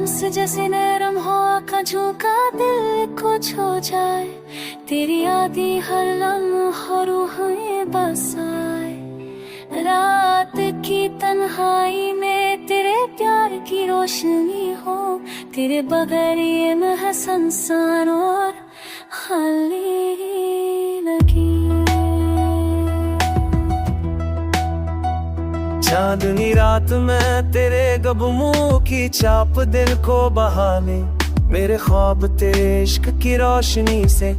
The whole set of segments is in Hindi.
लम्स जैसे नरम हो आँखों झुका दिल को छू जाए। तेरी आदि हर लम्हा रूह में बसाए। रात की तन्हाई में तेरे प्यार की रोशनी हो। तेरे बगैर ये महल संसार और खाली लगी। चांदनी रात में तेरे गबमों की चाप दिल को बहाने। मेरे ख्वाब तेरे इश्क की रोशनी से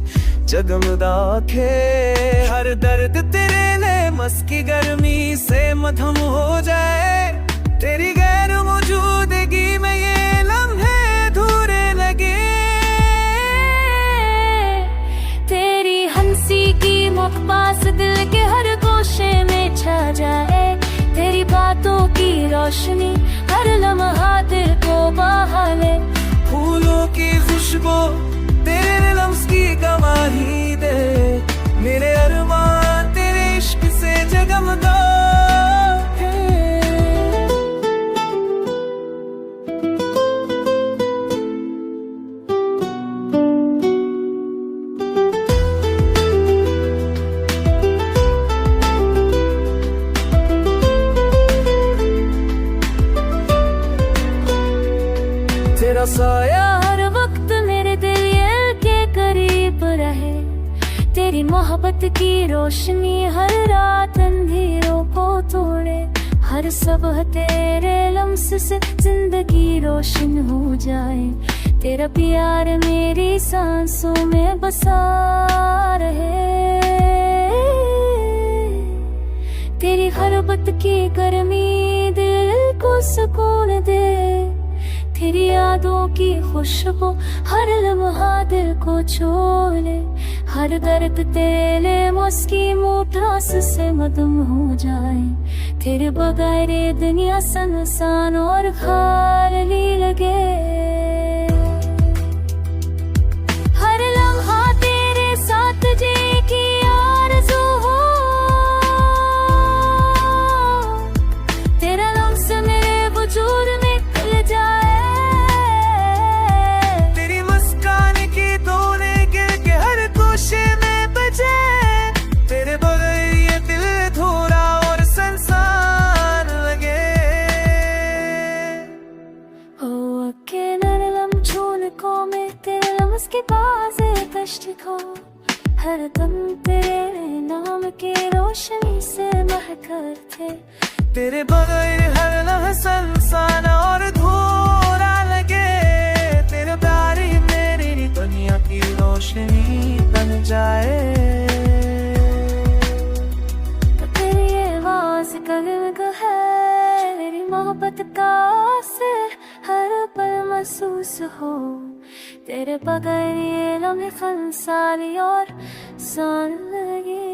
जगमगाके। हर दर्द तेरे लिए मस्की गर्मी से मधम हो जाए। तेरी गैर मौजूदगी में ये लम्हे अधूरे लगे। तेरी हंसी की पास दिल के हर गोशे में छा जाए। तेरी बातों की रोशनी हर लम्हा दिल को बहा ले। फूलों की खुशबू तेरे लम्स की गवाही दे। मेरे अरमान तेरे इश्क से जगमगा है। तेरा साया हर वक्त मेरे दिल के करीब रहे। तेरी मोहब्बत की रोशनी हर रात अंधेरों को तोड़े। हर सुबह तेरे लम्स से जिंदगी रोशन हो जाए। तेरा प्यार मेरी सांसों में बसा रहे। तेरी खरबत की गर्मी दिल को सुकून दे। तेरी यादों की खुशबू हर लम्हा दिल को छू ले। हर दर्द तेरे मुस्की मुठ्ठों से मदम हो जाए। तेरे बगैर ये दुनिया सुनसान और खाली लगे। हर लम्हा तेरे साथ जी की आरज़ू हो। तेरा लम्स मेरे वजूद में खिल जाए। में बजे तेरे बगैर ये दिल थोड़ा और संसार लगे। ओ अकेले लम्हों को मैं तेरे लम्स के पास कष्ट को। हर दम तेरे नाम की रोशनी से महकर थे। तेरे बगैर हर लम्हा संसार और थोड़ा लगे। तेरे प्यार ही मेरी दुनिया की रोशनी बन जाए। तेरी आवाज़ कलम है। मेरी मोहब्बत का असर हर पल महसूस हो। तेरे बगैर ये लम्हे खाली और सान लगे।